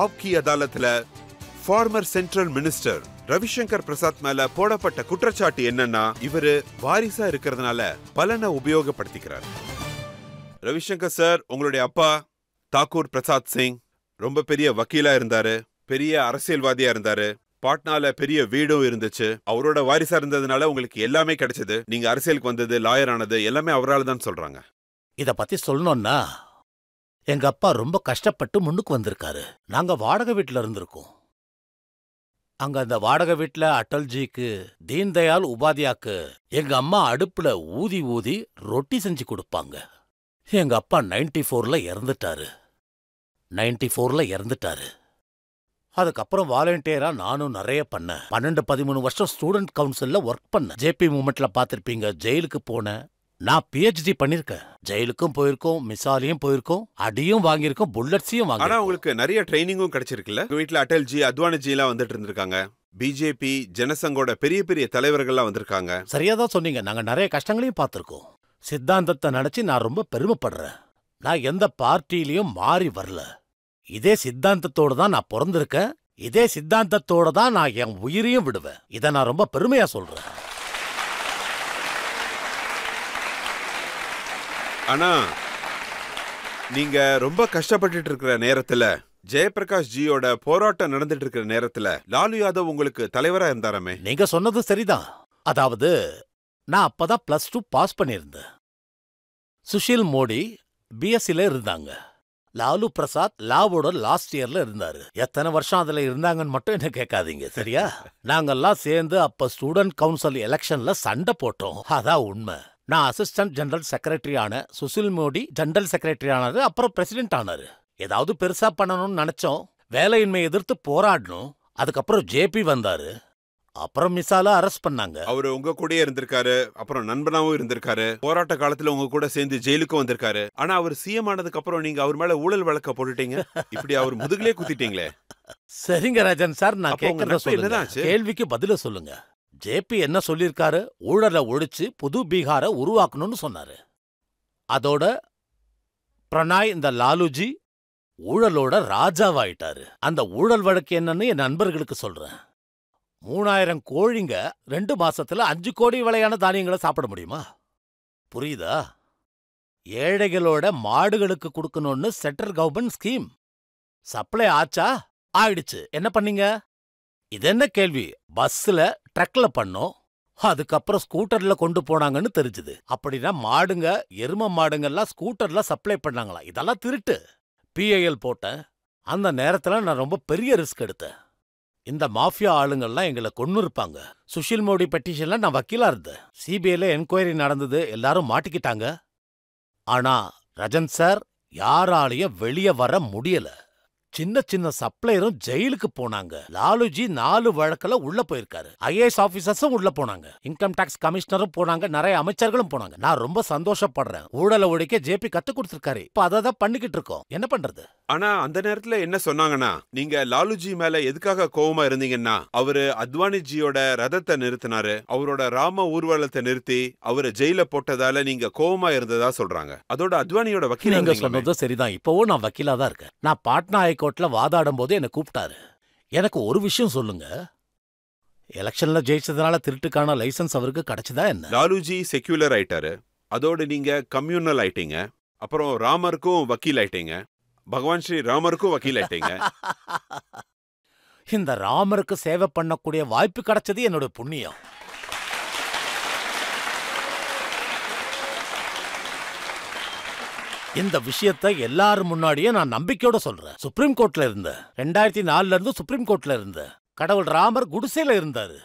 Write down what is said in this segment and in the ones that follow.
ஆப்கி அதாலத்ல former central minister Ravi Shankar Prasad மேல போடப்பட்ட குற்றச்சாட்டு என்னன்னா இவரு வாரிசா இருக்கிறதுனால பலனை உபயோகப்படுத்திக்கிறார். ரவிசங்கர் சார், உங்களுடைய அப்பா தாக்கூர் பிரசாத் சிங் ரொம்ப பெரிய வக்கீலா இருந்தாரு, பெரிய அரசியல்வாதியா இருந்தாரு, பாட்னால பெரிய வீடும் இருந்துச்சு. அவரோட வாரிசா இருந்ததுனால உங்களுக்கு எல்லாமே கிடைச்சது. நீங்க அரசியலுக்கு வந்தது, லாயர் ஆனது எல்லாமே அவரால் தான் சொல்றாங்க. இத பத்தி சொல்லணும்னா எங்க அப்பா ரொம்ப கஷ்டப்பட்டு முன்னுக்கு வந்திருக்காரு. நாங்க வாடகை வீட்டுல இருந்திருக்கோம். அங்க அந்த வாடகை வீட்டுல அட்டல்ஜிக்கு, தீன்தயாள் உபாத்யாக்கு எங்க அம்மா அடுப்புல ஊதி ஊதி ரொட்டி செஞ்சு கொடுப்பாங்க. எங்க அப்பா 94ல இறந்துட்டாரு. 94ல இறந்துட்டாரு. அதுக்கப்புறம் வாலண்டியரா நானும் நிறைய பண்ணேன். 12-13 வருஷம் ஸ்டூடெண்ட் கவுன்சில்ல ஒர்க் பண்ணேன். ஜேபி மூமெண்ட்ல பாத்திருப்பீங்க. ஜெயிலுக்கு போனேன். நான் PhD பண்ணிருக்கேன். ஜெயிலுக்கும் போயிருக்கோம், மிசாலையும் போயிருக்கோம், அடியும் வாங்கியிருக்கோம், புல்லட்ஸையும் வாங்கி. ஆனா உங்களுக்கு நிறைய ட்ரைனிங்கும் கிடைச்சிருக்குல்ல. வீட்டுல அட்டல்ஜி, அத்வானிஜி எல்லாம் வந்துட்டு இருந்திருக்காங்க. பிஜேபி, ஜனசங்கோட பெரிய பெரிய தலைவர்கள்லாம் வந்திருக்காங்க. சரியாதான் சொன்னீங்க. நாங்க நிறைய கஷ்டங்களையும் பார்த்திருக்கோம். சித்தாந்தத்தை நினைச்சு நான் ரொம்ப பெருமைப்படுறேன். நான் எந்த பார்ட்டிலையும் மாறி வரல. இதே சித்தாந்தத்தோட தான் நான் பிறந்திருக்கேன். இதே சித்தாந்தத்தோட தான் நான் என் உயிரையும் விடுவேன். இதை நான் ரொம்ப பெருமையா சொல்றேன். ஆனா நீங்க ரொம்ப கஷ்டப்பட்டு இருக்கிற நேரத்துல, ஜெயபிரகாஷ் ஜியோட போராட்டம் நடந்துட்டு இருக்கிற நேரத்துல லாலு யாதவ் உங்களுக்கு தலைவரா இருந்தாராமே. நீங்க சொன்னது சரிதான். அதாவது நான் அப்பதான் +2 பாஸ் பண்ணியிருந்தேன். சுஷில் மோடி BScல இருந்தாங்க. லாலு பிரசாத் லாவோட லாஸ்ட் இயர்ல இருந்தாரு. எத்தனை வருஷம் அதுல இருந்தாங்கன்னு மட்டும் என்ன கேட்காதீங்க, சரியா? நாங்கெல்லாம் சேர்ந்து அப்ப ஸ்டூடெண்ட் கவுன்சில் எலெக்ஷன்ல சண்டை போட்டோம். அதான் உண்மை. நான் அசிஸ்டன்ட் ஜெனரல் செக்ரட்டரி ஆன, சுஷில் மோடி ஜெனரல் செக்ரட்டரி ஆனாரு, அப்புறம் பிரசிடென்ட் ஆனாரு. ஏதாவது பெருசா பண்ணணும்னு நினைச்சோம். வேலையின்மை எதிர்த்து போராடணும். அதுக்கப்புறம் ஜேபி வந்தாரு. அப்புறம் மிசால அரெஸ்ட் பண்ணாங்க. அவரு உங்க கூடயே இருந்திருக்காரு, அப்புறம் நண்பனாவும் இருந்திருக்காரு. போராட்ட காலத்துல உங்க கூட சேர்ந்து ஜெயிலுக்கும் வந்திருக்காரு. ஆனா அவர் சிஎம் ஆனதுக்கு அப்புறம் நீங்க அவர் மேல ஊழல் வழக்க போட்டுட்டீங்க. இப்படி அவர் முதுகிலே குத்திட்டீங்களே. சரிங்க ராஜன் சார், நான் கேட்கறத சொல்லுங்க. கேள்விக்கு பதில சொல்லுங்க. ஜேபி என்ன சொல்லிருக்காரு? ஊழலை ஒழிச்சு புது பீகாரை உருவாக்கணும்னு சொன்னாரு. அதோட பிரணாய் இந்த லாலுஜி ஊழலோட ராஜாவாயிட்டாரு. அந்த ஊழல் வழக்கு என்னன்னு என் நண்பர்களுக்கு சொல்றேன். 3000 கோழிங்க 2 மாசத்துல 5 கோடி விலையான தானியங்களை சாப்பிட முடியுமா? புரியுதா? ஏழைகளோட மாடுகளுக்கு கொடுக்கணும்னு சென்ட்ரல் கவர்மெண்ட் ஸ்கீம். சப்ளை ஆச்சா? ஆயிடுச்சு. என்ன பண்ணீங்க? இது என்ன கேள்வி? பஸ்ல, ட்ரக்ல பண்ணோம். அதுக்கப்புறம் ஸ்கூட்டர்ல கொண்டு போனாங்கன்னு தெரிஞ்சுது. அப்படின்னா மாடுங்க, எரும மாடுங்கெல்லாம் ஸ்கூட்டர்ல சப்ளை பண்ணாங்களா? இதெல்லாம் திருட்டு. PIL போட்டேன். அந்த நேரத்துல நான் ரொம்ப பெரிய ரிஸ்க் எடுத்தேன். இந்த மாஃபியா ஆளுங்கள்லாம் எங்களை கொன்னு இருப்பாங்க. சுஷில் மோடி பெட்டிஷன்ல நான் வக்கீலா இருந்தேன். CBIல என்கொயரி நடந்தது. எல்லாரும் மாட்டிக்கிட்டாங்க. ஆனா ரஜன் சார், யாராலையும் வெளியே வர முடியல. சின்ன சின்ன சப்ளையரும் ஜெயிலுக்கு போனாங்க. லாலுஜி 4 வழக்குல உள்ள போயிருக்காரு. IAS ஆபீசர்ஸும் உள்ள போனாங்க. இன்கம் டாக்ஸ் கமிஷனரும் போனாங்க. நிறைய அமைச்சர்களும் போனாங்க. நான் ரொம்ப சந்தோஷப்படுறேன். ஊழலை ஒழிக்க ஜேபி கத்து கொடுத்திருக்காரு. இப்ப அதான் பண்ணிக்கிட்டு இருக்கோம். என்ன பண்றது? ஆனா அந்த நேரத்துல என்ன சொன்னாங்கன்னா, நீங்க லாலுஜி மேல எதுக்காக கோவமா இருந்தீங்கன்னா, அவரு அத்வானிஜியோட ரதத்தை நிறுத்தினாரு, அவரோட ராம ஊர்வலத்தை நிறுத்தி அவரை ஜெயில போட்டதால நீங்க கோவமா இருந்ததா சொல்றாங்க. அதோட அத்வானியோட வக்கீல். நீங்க சொன்னது சரிதான். இப்பவும் நான் வக்கீலா தான் இருக்கேன். நான் பாட்னா ஹைகோர்ட்ல வாதாடும் போது என்ன கூப்பிட்டாரு. எனக்கு ஒரு விஷயம் சொல்லுங்க, எலெக்ஷன்ல ஜெயிச்சதுனால திருட்டுக்கான லைசன்ஸ் அவருக்கு கிடைச்சதா என்ன? லாலுஜி செக்யூலர் ஆயிட்டாரு. அதோட நீங்க கம்யூனல் ஆயிட்டீங்க. அப்புறம் ராமருக்கும் வக்கீல் ஆயிட்டீங்க. பகவான் ஸ்ரீ ராமருக்கும் வக்கீல் ஆயிட்டீங்க. இந்த ராமருக்கு சேவை பண்ணக்கூடிய வாய்ப்பு கிடைச்சது என்னோட புண்ணியம். இந்த விஷயத்தை எல்லாரும் முன்னாடியே நான் நம்பிக்கையோட சொல்றேன். சுப்ரீம் கோர்ட்ல இருந்தேன். 2004ல இருந்து சுப்ரீம் கோர்ட்ல இருந்தேன். கடவுள் ராமர் குடிசையில இருந்தாரு.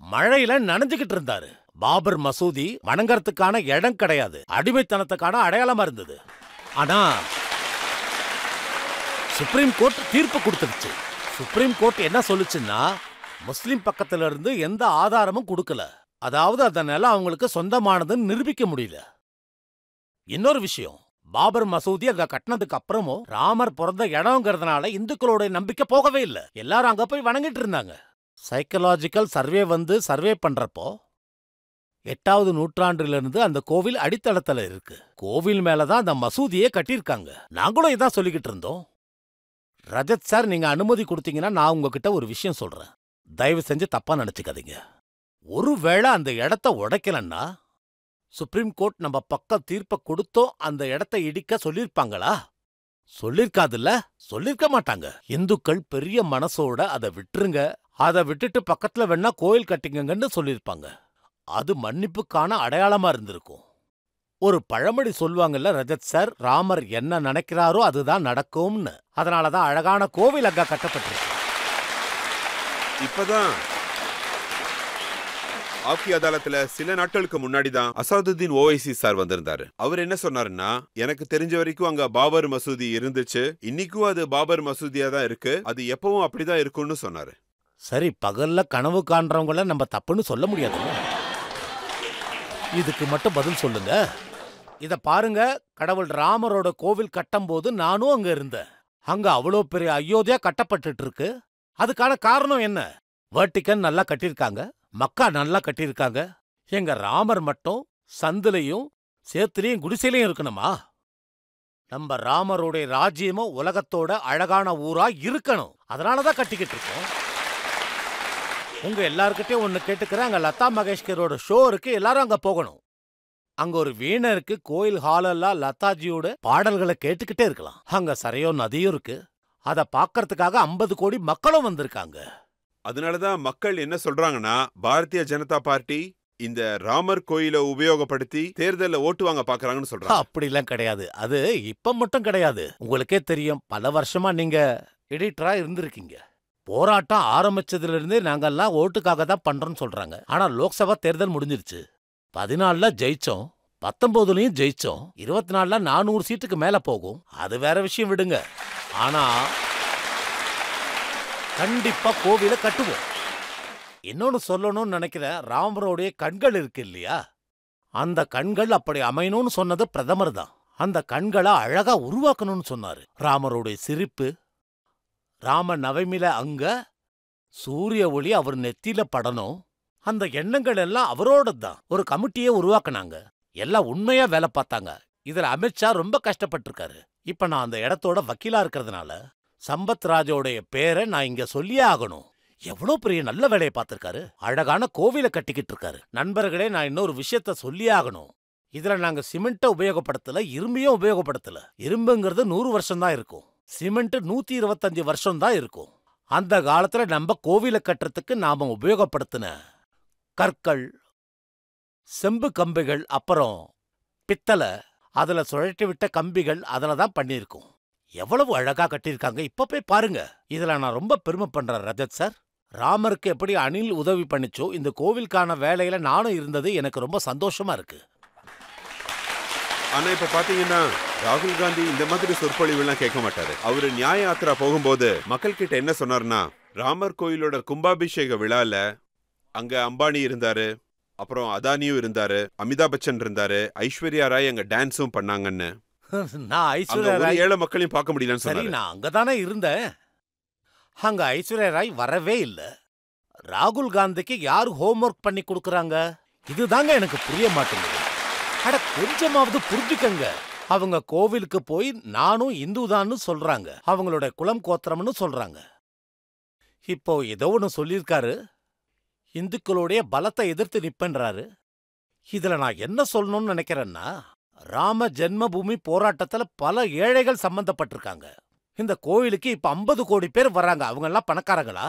மழையில நனைஞ்சுகிட்டு இருந்தாரு. பாபர் மசூதி வணங்கறதுக்கான இடம் கிடையாது, அடிமைத்தனத்துக்கான அடையாளமா இருந்தது. ஆனா சுப்ரீம் கோர்ட் தீர்ப்பு கொடுத்துருச்சு. சுப்ரீம் கோர்ட் என்ன சொல்லுச்சுன்னா, முஸ்லிம் பக்கத்துல இருந்து எந்த ஆதாரமும் கொடுக்கல. அதாவது அதனால அவங்களுக்கு சொந்தமானதுன்னு நிரூபிக்க முடியல. இன்னொரு விஷயம், பாபர் மசூதி அங்க கட்டினதுக்கு அப்புறமும் ராமர் பிறந்த இடம்ங்கிறதுனால இந்துக்களோட நம்பிக்கை போகவே இல்லை. எல்லாரும் அங்க போய் வணங்கிட்டு இருந்தாங்க. சைக்கலாஜிக்கல் சர்வே சர்வே பண்றப்போ 8வது நூற்றாண்டிலிருந்து அந்த கோவில் அடித்தளத்துல இருக்கு. கோவில் மேலதான் அந்த மசூதியே கட்டியிருக்காங்க. நாங்களும் இதான் சொல்லிக்கிட்டு இருந்தோம். ரஜத் சார், நீங்க அனுமதி கொடுத்தீங்கன்னா நான் உங்ககிட்ட ஒரு விஷயம் சொல்றேன். தயவு செஞ்சு தப்பா நினைச்சுக்காதீங்க. ஒருவேளை அந்த இடத்த உடைக்கலன்னா சுப்ரீம் கோர்ட் நம்ம பக்கம் தீர்ப்ப கொடுத்தோம் அந்த இடத்த இடிக்க சொல்லிருப்பாங்களா? சொல்லிருக்காதுல்ல, சொல்லிருக்க மாட்டாங்க. இந்துக்கள் பெரிய மனசோட அதை விட்டுருங்க, அதை விட்டுட்டு பக்கத்துல வேணா கோயில் கட்டிங்கன்னு சொல்லிருப்பாங்க. அது மன்னிப்புக்கான அடையாளமா இருந்திருக்கும். ஒரு பழமொழி சொல்லுவாங்கல்ல ரஜத் சார், ராமர் என்ன நினைக்கிறாரோ அதுதான் நடக்கும்னு. அதனாலதான் அழகான கோவில் அங்க கட்டப்பட்டிருக்கு. இப்பதான் ஆப்கி அதாலத்துல சில நாட்களுக்கு முன்னாடி தான் அசாதுதீன் ஓவைசி சார் வந்திருந்தாரு. அவர் என்ன சொன்னாருன்னா, எனக்கு தெரிஞ்ச வரைக்கும் அங்க பாபர் மசூதி இருந்துச்சு, இன்னைக்கும் அது பாபர் மசூதியா தான் இருக்கு, அது எப்பவும் அப்படிதான் இருக்கும்னு சொன்னாரு. சரி, பகல்ல கனவு காண்றவங்கள நம்ம தப்புன்னு சொல்ல முடியாது. இதுக்கு மட்டும் பதில் சொல்லுங்க. இத பாருங்க, கடவுள் ராமரோட கோவில் கட்டும் போது நானும் அங்க இருந்தேன். அங்க அவ்வளோ பெரிய அயோத்தியா கட்டப்பட்டு இருக்கு. அதுக்கான காரணம் என்ன? வேர்டிகன் நல்லா கட்டிருக்காங்க, மக்கா நல்லா கட்டிருக்காங்க. எங்க ராமர் மட்டும் சந்துலையும் சேத்துலையும் குடிசையிலையும் இருக்கணுமா? நம்ம ராமருடைய ராஜ்யமும் உலகத்தோட அழகான ஊரா இருக்கணும். அதனாலதான் கட்டிக்கிட்டு இருக்கோம். உங்க எல்லார்கிட்டயும் ஒண்ணு கேட்டுக்கிறேன், அங்க லதா மங்கேஷ்கரோட ஷோ இருக்கு, எல்லாரும் அங்க போகணும். அங்க ஒரு வீணை இருக்கு, கோயில் ஹாலெல்லாம் லதாஜியோட பாடல்களை கேட்டுக்கிட்டே இருக்கலாம். அங்க சரையோ நதியும் இருக்கு, அத பாக்கறதுக்காக 50 கோடி மக்களும் வந்திருக்காங்க. அதனாலதான் மக்கள் என்ன சொல்றாங்கன்னா, பாரதிய ஜனதா பார்ட்டி இந்த ராமர் கோயில உபயோகப்படுத்தி தேர்தல்ல ஓட்டு வாங்க பாக்குறாங்கன்னு சொல்றாங்க. அப்படிலாம் கிடையாது. அது இப்ப மட்டும் கிடையாது. உங்களுக்கே தெரியும், பல வருஷமா நீங்க எடிட்டரா இருந்திருக்கீங்க. போராட்டம் ஆரம்பிச்சதுல இருந்தே நாங்கெல்லாம் ஓட்டுக்காக தான் பண்றோம்னு சொல்றாங்க. ஆனா லோக்சபா தேர்தல் முடிஞ்சிருச்சு. 14ல ஜெயிச்சோம், 19லயும் ஜெயிச்சோம், 24ல 400 சீட்டுக்கு மேல போகும். அது வேற விஷயம், விடுங்க. ஆனா கண்டிப்பா கோவில கட்டுவோம். இன்னொன்னு சொல்லணும்னு நினைக்கிறேன், ராமரோடைய கண்கள் இருக்கு இல்லையா, அந்த கண்கள் அப்படி அமையணும்னு சொன்னது பிரதமர் தான். அந்த கண்களை அழகா உருவாக்கணும்னு சொன்னாரு. ராமருடைய சிரிப்பு, ராம நவமில அங்க சூரிய ஒளி அவர் நெத்தியில படணும். அந்த எண்ணங்கள் எல்லாம் அவரோட தான். ஒரு கமிட்டியை உருவாக்குனாங்க, எல்லாம் உண்மையா வேலை பார்த்தாங்க. இதுல அமித்ஷா ரொம்ப கஷ்டப்பட்டிருக்காரு. இப்ப நான் அந்த இடத்தோட வக்கீலா இருக்கிறதுனால சம்பத் ராஜோடைய பேரை நான் இங்க சொல்லியே ஆகணும். எவ்வளவு பெரிய நல்ல வேலையை பார்த்திருக்காரு, அழகான கோவில கட்டிக்கிட்டு இருக்காரு. நண்பர்களே, நான் இன்னொரு விஷயத்த சொல்லியே ஆகணும். இதுல நாங்க சிமெண்ட்டை உபயோகப்படுத்தல, இரும்பையும் உபயோகப்படுத்தல. இரும்புங்கிறது 100 வருஷம் தான் இருக்கும், சிமெண்ட் 125 வருஷம் தான் இருக்கும். அந்த காலத்துல நம்ம கோவில கட்டுறதுக்கு நாம உபயோகப்படுத்தின கற்கள், செம்பு கம்பிகள், அப்புறம் பித்தளை, அதுல சுழட்டி விட்ட கம்பிகள், அதுல தான் பண்ணியிருக்கோம். எவ்வளவு அழகா கட்டியிருக்காங்க, இப்ப போய் பாருங்க. இதுல நான் ரொம்ப பெருமை பண்றேன் ரஜத் சார். ராமருக்கு எப்படி அணில் உதவி பண்ணிச்சோ, இந்த கோவிலுக்கான வேலையில நானும் இருந்தது எனக்கு ரொம்ப சந்தோஷமா இருக்கு. ஆனா இப்ப பாத்தீங்கன்னா, ராகுல் காந்தி இந்த மாதிரி சொற்பொழிவு எல்லாம் கேட்க மாட்டாரு. அவரு நியாய யாத்திரா போகும்போது மக்கள் கிட்ட என்ன சொன்னார்னா, ராமர் கோயிலோட கும்பாபிஷேக விழால அங்க அம்பானி இருந்தாரு, அப்புறம் அதானியும் இருந்தாரு, அமிதாப் பச்சன் இருந்தாரு, ஐஸ்வர்யா ராய் அங்க டான்ஸும் பண்ணாங்கன்னு. நான் ஐஸ்வர்யா ராய் ஏழை மக்களையும் பார்க்க முடியலன்னு சரி, சொன்னாரு. நான் அங்கதானே இருந்தேன். அங்க ஐஸ்வர்யா ராய் வரவே இல்ல. ராகுல் காந்திக்கு யாரு ஹோம்ஒர்க் பண்ணி கொடுக்கறாங்க? இதுதாங்க எனக்கு புரிய மாட்டேங்குது. அட கொஞ்சமாவது புரிஞ்சுக்கங்க. அவங்க கோவிலுக்கு போய் நானும் இந்துதான்னு சொல்றாங்க, அவங்களோட குலம் கோத்திரம்னு சொல்றாங்க. இப்போ ஏதோ ஒன்னு சொல்லியிருக்காரு, இந்துக்களுடைய பலத்தை எதிர்த்து நிப்பன்றாரு. இதுல நான் என்ன சொல்லணும்னு நினைக்கிறேன்னா, ராம ஜென்மபூமி போராட்டத்துல பல ஏழைகள் சம்பந்தப்பட்டிருக்காங்க. இந்த கோயிலுக்கு இப்ப 50 கோடி பேர் வர்றாங்க. அவங்க எல்லாம் பணக்காரங்களா?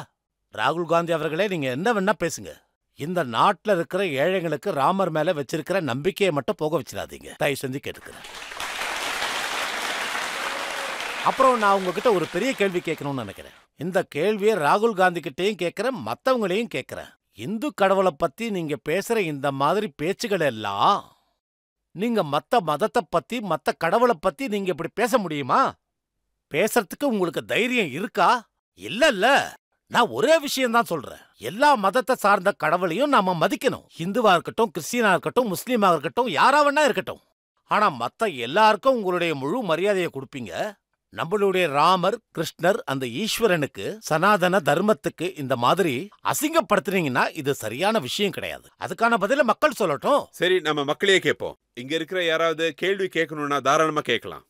ராகுல் காந்தி அவர்களே, நீங்க என்ன வேணா பேசுங்க. இந்த நாட்டுல இருக்கிற ஏழைகளுக்கு ராமர் மேல வச்சிருக்கிற நம்பிக்கையை மட்டும் போக வச்சிடாதீங்க, தயவு செஞ்சு கேட்டுக்கிறேன். அப்புறம் நான் உங்ககிட்ட ஒரு பெரிய கேள்வி கேட்கணும்னு நினைக்கிறேன். இந்த கேள்வியை ராகுல் காந்தி கிட்டையும் கேட்கிறேன், மத்தவங்களையும் கேட்கிறேன். இந்து கடவுளை பத்தி நீங்க பேசுற இந்த மாதிரி பேச்சுகள் எல்லாம், நீங்க மத்த மதத்தை பத்தி, மத்த கடவுளை பத்தி நீங்க இப்படி பேச முடியுமா? பேசுறதுக்கு உங்களுக்கு தைரியம் இருக்கா? இல்ல. நான் ஒரே விஷயம் தான் சொல்றேன், எல்லா மதத்தை சார்ந்த கடவுளையும் நாம மதிக்கணும். இந்துவா இருக்கட்டும், கிறிஸ்டியனா இருக்கட்டும், முஸ்லீமா இருக்கட்டும், யாராவனா இருக்கட்டும். ஆனா மத்த எல்லாருக்கும் உங்களுடைய முழு மரியாதையை கொடுப்பீங்க. நம்மளுடைய ராமர், கிருஷ்ணர், அந்த ஈஸ்வரனுக்கு, சனாதன தர்மத்துக்கு இந்த மாதிரி அசிங்கப்படுத்துறீங்கன்னா இது சரியான விஷயம் கிடையாது. அதுக்கான பதில மக்கள் சொல்லட்டும். சரி, நம்ம மக்களையே கேட்போம். இங்க இருக்கிற யாராவது கேள்வி கேட்கணும்னா தாராளமா கேட்கலாம்.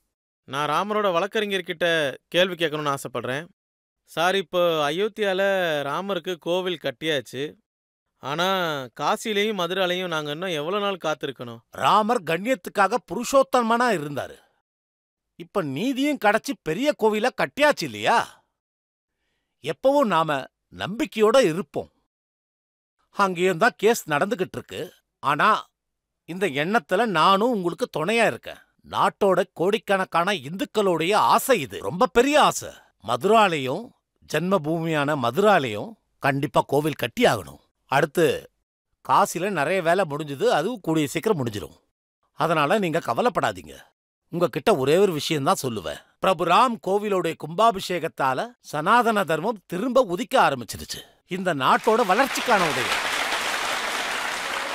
நான் ராமரோட வழக்கறிஞர்கிட்ட கேள்வி கேட்கணும்னு ஆசைப்படுறேன். சார், இப்போ அயோத்தியால ராமருக்கு கோவில் கட்டியாச்சு. ஆனா காசிலையும் மதுராலையும் நாங்க இன்னும் எவ்வளவு நாள் காத்திருக்கணும்? ராமர் கண்ணியத்துக்காக புருஷோத்தமனா இருந்தாரு. இப்ப நீதியும் கிடைச்சி பெரிய கோவில கட்டியாச்சு இல்லையா? எப்பவும் நாம நம்பிக்கையோட இருப்போம். அங்கேயும் தான் கேஸ் நடந்துகிட்டு இருக்கு. ஆனா இந்த எண்ணத்துல நானும் உங்களுக்கு துணையா இருக்கேன். நாட்டோட கோடிக்கணக்கான இந்துக்களுடைய ஆசை இது, ரொம்ப பெரிய ஆசை. மதுராலையும் ஜென்ம பூமியான மதுராலையும் கண்டிப்பா கோவில் கட்டி ஆகணும். அடுத்து காசில நிறைய வேலை முடிஞ்சது, அதுவும் கூடிய சீக்கிரம் முடிஞ்சிடும். அதனால நீங்க கவலைப்படாதீங்க. உங்ககிட்ட ஒரே ஒரு விஷயம்தான் சொல்லுவேன். பிரபு ராம் கோவிலோட கும்பாபிஷேகத்தால சனாதன தர்மம் திரும்ப உதிக்க ஆரம்பிச்சிருச்சு. இந்த நாட்டோட வளர்ச்சிக்கான உதவி.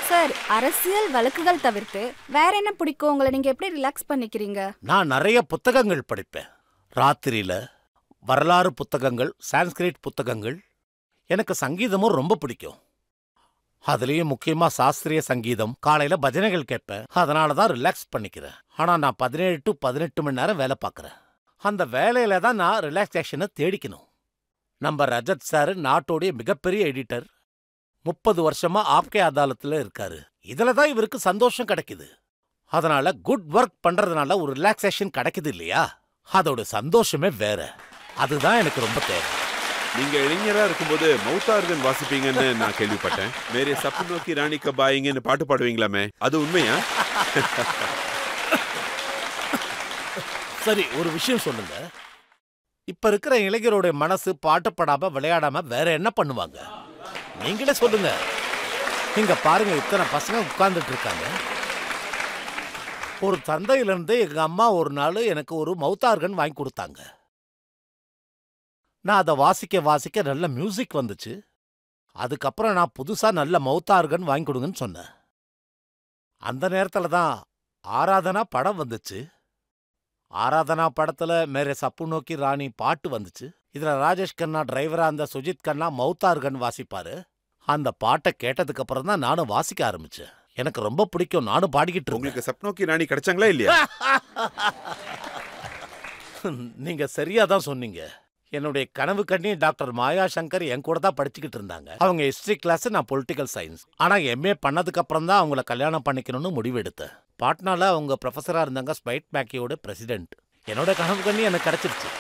சார், அரசியல் வழக்குகள் தவிர்த்து வேற என்ன பிடிக்கும்? உங்களை நீங்க எப்படி ரிலாக்ஸ் பண்ணிக்கிறீங்க? நான் நிறைய புத்தகங்கள் படிப்பேன். ராத்திரியில வரலாறு புத்தகங்கள், சான்ஸ்கிரிட் புத்தகங்கள். எனக்கு சங்கீதமும் ரொம்ப பிடிக்கும். அதுலயும் முக்கியமா சாஸ்திரிய சங்கீதம். காலையில பஜனைகள் கேட்பேன். அதனாலதான் ரிலாக்ஸ் பண்ணிக்கிறேன். ஆனா நான் 17 to 18 மணி நேரம் வேலை பார்க்கறேன். அந்த வேலையில தான் நான் ரிலாக்ஸேஷனை தேடிக்கணும். நம்ம ரஜத் சார் நாட்டோடைய மிகப்பெரிய எடிட்டர். 30 வருஷமா ஆப்கே அதாலத்துல இருக்காரு. இதுல தான் இவருக்கு சந்தோஷம் கிடைக்குது. அதனால குட் ஒர்க் பண்றதுனால ஒரு ரிலாக்ஸேஷன் கிடைக்குது இல்லையா? அதோட சந்தோஷமே வேற. அதுதான் எனக்கு ரொம்ப தேவை. நீங்க இளைஞரா இருக்கும்போது மௌத்தார்கன் வாசிப்பீங்கன்னு நான் கேள்விப்பட்டேன். மேரே சப்னோ கி ராணி கப் ஆயேங்கன்னு பாட்டு பாடுவீங்களாமே, அது உண்மையா? சரி, ஒரு விஷயம் சொல்லுங்க. இப்ப இருக்கிற இளைஞரோட மனசு பாட்டு பாடாம விளையாடாம வேற என்ன பண்ணுவாங்க? நீங்களே சொல்லுங்க. நீங்க பாருங்க, இத்தனை பசங்க உட்கார்ந்துட்டு இருக்காங்க. ஒரு தந்தையிலிருந்து எங்க அம்மா ஒரு நாள் எனக்கு ஒரு மௌத்தார்கன் வாங்கி கொடுத்தாங்க. நான் அதை வாசிக்க வாசிக்க நல்ல மியூசிக் வந்துச்சு. அதுக்கப்புறம் நான் புதுசா நல்ல மௌத்தார்கன் வாங்கி கொடுங்கன்னு சொன்னேன். அந்த நேரத்துல தான் ஆராதனா படம் வந்துச்சு. ஆராதனா படத்துல மேரே சப்புனோ கி ராணி பாட்டு வந்துச்சு. இதுல ராஜேஷ் கண்ணா டிரைவரா அந்த சுஜித் கண்ணா மௌத்தார்கன் வாசிப்பாரு. அந்த பாட்டை கேட்டதுக்கு அப்புறம் தான் நானும் வாசிக்க ஆரம்பிச்சேன். எனக்கு ரொம்ப பிடிக்கும். நானும் பாடிக்கிட்டு இருக்கேன். உங்களுக்கு சப்னோ கி ராணி கிடைச்சாங்களா இல்லையா? நீங்க சரியா தான் சொன்னீங்க. என்னுடைய கனவு கண்ணி டாக்டர் மாயா சங்கர் என் கூட தான் படிச்சுக்கிட்டு இருந்தாங்க. அவங்க ஹிஸ்டரி கிளாஸ், நான் பொலிட்டிக்கல் சயின்ஸ். ஆனா எம்ஏ பண்ணதுக்கு அப்புறம் தான் அவங்கள கல்யாணம் பண்ணிக்கணும்னு முடிவு எடுத்தேன். பாட்னால அவங்க ப்ரொஃபஸரா இருந்தாங்க, ஸ்பைட் மேக்கியோட பிரசிடென்ட். என்னோட கனவு கண்ணி எனக்கு கிடைச்சிருச்சு.